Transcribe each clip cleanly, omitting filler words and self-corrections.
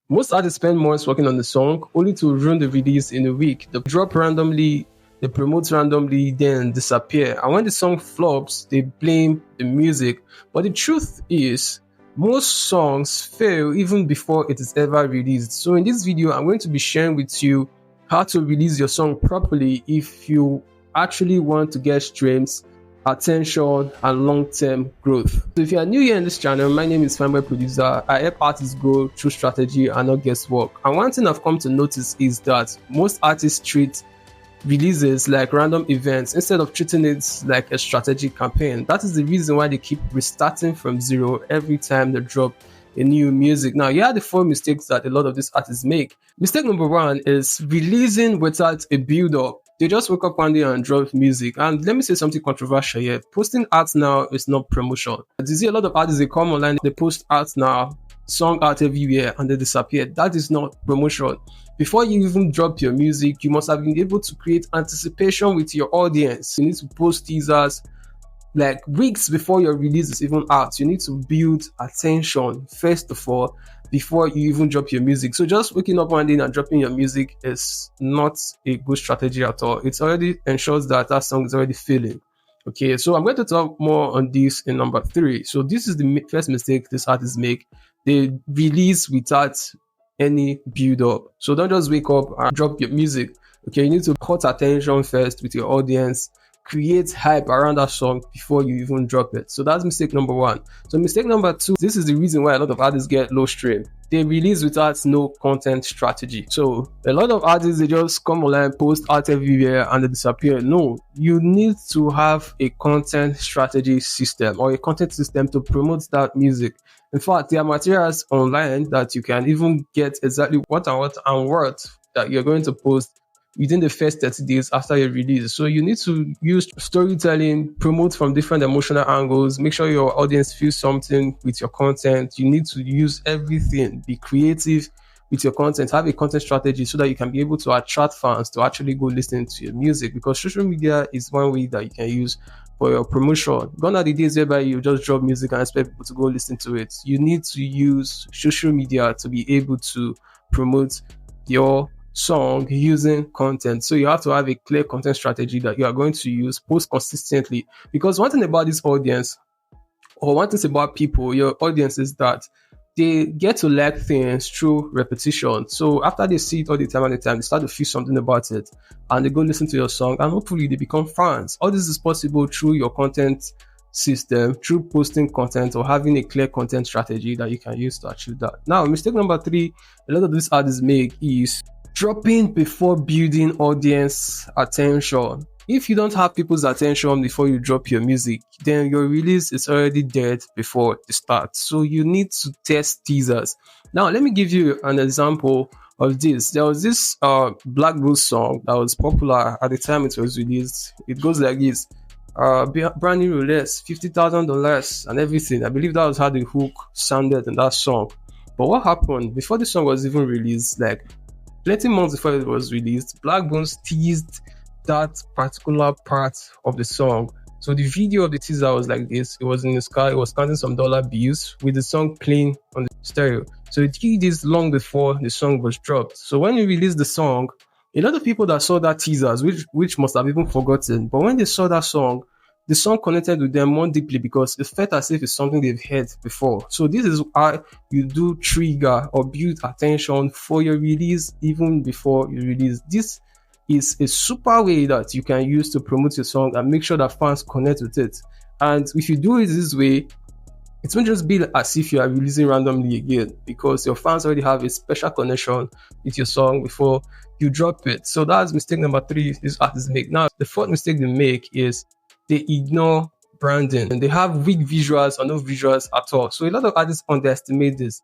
Most artists spend months working on the song only to ruin the release in a week. They drop randomly, they promote randomly, then disappear. And when the song flops, they blame the music. But the truth is, most songs fail even before it is ever released. So in this video, I'm going to be sharing with you how to release your song properly if you actually want to get streams, attention, and long-term growth. So if you are new here in this channel, my name is Fanboy Producer. I help artists grow through strategy and not guesswork. And one thing I've come to notice is that most artists treat releases like random events instead of treating it like a strategic campaign. That is the reason why they keep restarting from zero every time they drop a new music. Now, here are the 4 mistakes that a lot of these artists make. Mistake number 1 is releasing without a build-up. They just wake up one day and drop music. And let me say something controversial here. Posting art now is not promotion. You see a lot of artists, they come online, they post art now, song art everywhere, and they disappear. That is not promotion. Before you even drop your music, you must have been able to create anticipation with your audience. You need to post teasers like weeks before your release is even out. You need to build attention first of all before you even drop your music. So just waking up one day and dropping your music is not a good strategy at all. It already ensures that that song is already failing. Okay, so I'm going to talk more on this in number 3. So this is the first mistake these artists make. They release without any build up. So don't just wake up and drop your music. Okay, you need to cut attention first with your audience, create hype around that song before you even drop it. So that's mistake number 1. So mistake number 2, this is the reason why a lot of artists get low stream. They release without no content strategy. So a lot of artists, they just come online, post art everywhere, and they disappear. No, you need to have a content strategy system or a content system to promote that music. In fact, there are materials online that you can even get exactly what that you're going to post within the first 30 days after your release. So you need to use storytelling, promote from different emotional angles, make sure your audience feels something with your content. You need to use everything, be creative with your content, have a content strategy so that you can be able to attract fans to actually go listen to your music, because social media is one way that you can use for your promotion. Gone are the days whereby you just drop music and expect people to go listen to it. You need to use social media to be able to promote your song using content. So you have to have a clear content strategy that you are going to use, post consistently. Because one thing about this audience, or one thing about people, your audience, is that they get to like things through repetition. So after they see it all the time, they start to feel something about it, and they go listen to your song, and hopefully they become fans. All this is possible through your content system, through posting content or having a clear content strategy that you can use to achieve that. Now, mistake number 3, a lot of these artists make is dropping before building audience attention. If you don't have people's attention before you drop your music, then your release is already dead before it starts. So you need to test teasers. Now, let me give you an example of this. There was this Black Goose song that was popular at the time it was released. It goes like this. Brand new release, $50,000 and everything. I believe that was how the hook sounded in that song. But what happened before the song was even released, like plenty months before it was released, Black Bones teased that particular part of the song. So the video of the teaser was like this. It was in the sky, it was counting some dollar bills with the song playing on the stereo. So it did this long before the song was dropped. So when you released the song, a lot of people that saw that teasers, which must have even forgotten, but when they saw that song, the song connected with them more deeply because it felt as if it's something they've heard before. So this is how you do trigger or build attention for your release even before you release. This is a super way that you can use to promote your song and make sure that fans connect with it. And if you do it this way, it won't just be as if you are releasing randomly again, because your fans already have a special connection with your song before you drop it. So that's mistake number 3 these artists make. Now, the 4th mistake they make is they ignore branding, and they have weak visuals or no visuals at all. So a lot of artists underestimate this.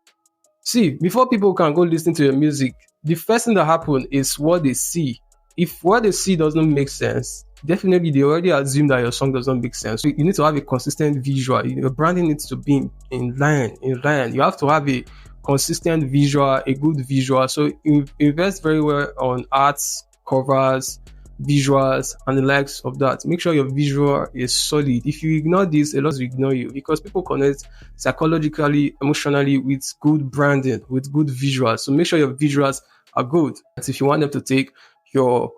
See, before people can go listen to your music, the first thing that happens is what they see. If what they see doesn't make sense, definitely they already assume that your song doesn't make sense. So you need to have a consistent visual. Your branding needs to be in line. You have to have a consistent visual, a good visual. So invest very well on arts, covers, visuals, and the likes of that. Make sure your visual is solid. If you ignore this, a lot will ignore you, because people connect psychologically, emotionally with good branding, with good visuals. So make sure your visuals are good if you want them to take your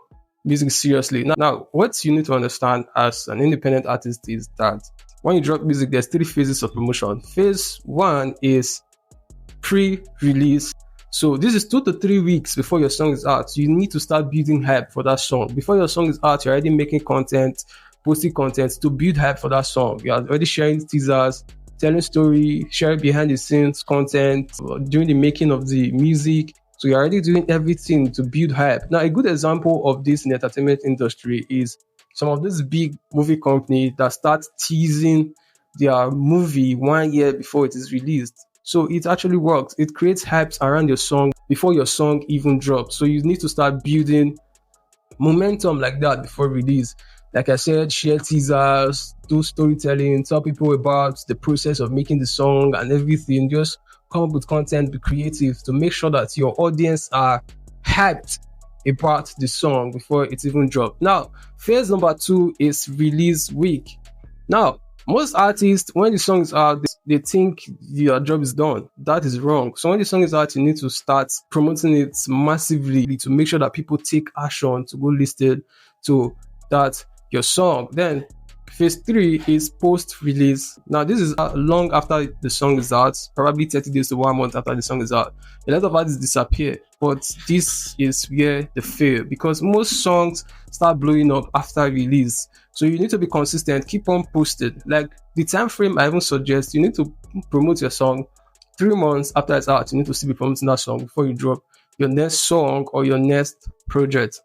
music seriously. Now, what you need to understand as an independent artist is that when you drop music, there's 3 phases of promotion. Phase 1 is pre-release. So this is 2 to 3 weeks before your song is out. You need to start building hype for that song. Before your song is out, you're already making content, posting content to build hype for that song. You're already sharing teasers, telling story, sharing behind the scenes content, during the making of the music. So you're already doing everything to build hype. Now, a good example of this in the entertainment industry is some of these big movie companies that start teasing their movie 1 year before it is released. So it actually works. It creates hypes around your song before your song even drops. So you need to start building momentum like that before release. Like I said, share teasers, do storytelling, tell people about the process of making the song and everything. Just come up with content, be creative to make sure that your audience are hyped about the song before it's even dropped. Now, phase number 2 is release week. Now, most artists, when the song is out, they think your job is done. That is wrong. So when the song is out, you need to start promoting it massively to make sure that people take action to go listen to that your song. Then phase 3 is post-release. Now, this is long after the song is out, probably 30 days to 1 month after the song is out. A lot of artists disappear, but this is where they fail, because most songs start blowing up after release. So you need to be consistent, keep on posting. Like the time frame I even suggest, you need to promote your song 3 months after it's out. You need to still be promoting that song before you drop your next song or your next project.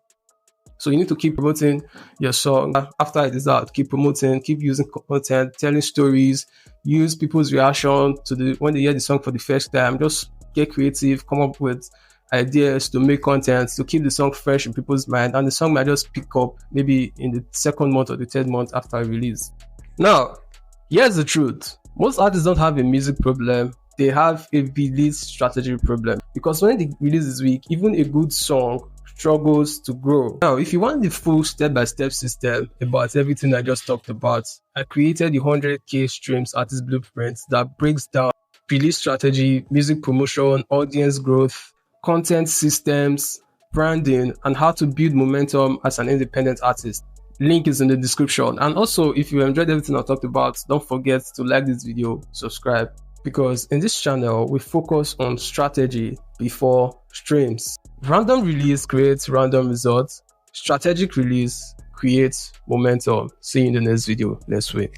So you need to keep promoting your song after it is out. Keep promoting, keep using content, telling stories, use people's reaction to when they hear the song for the first time. Just get creative, come up with ideas to make content to keep the song fresh in people's mind, and the song might just pick up maybe in the 2nd month or the 3rd month after release. Now, here's the truth. Most artists don't have a music problem. They have a release strategy problem, because when the release is weak, even a good song struggles to grow. Now, if you want the full step-by-step system about everything I just talked about, I created the 100K streams artist blueprint that breaks down release strategy, music promotion, audience growth, content systems, branding, and how to build momentum as an independent artist. Link is in the description. And also, if you enjoyed everything I talked about, don't forget to like this video, subscribe, because in this channel, we focus on strategy before streams. Random release creates random results. Strategic release creates momentum. See you in the next video next week.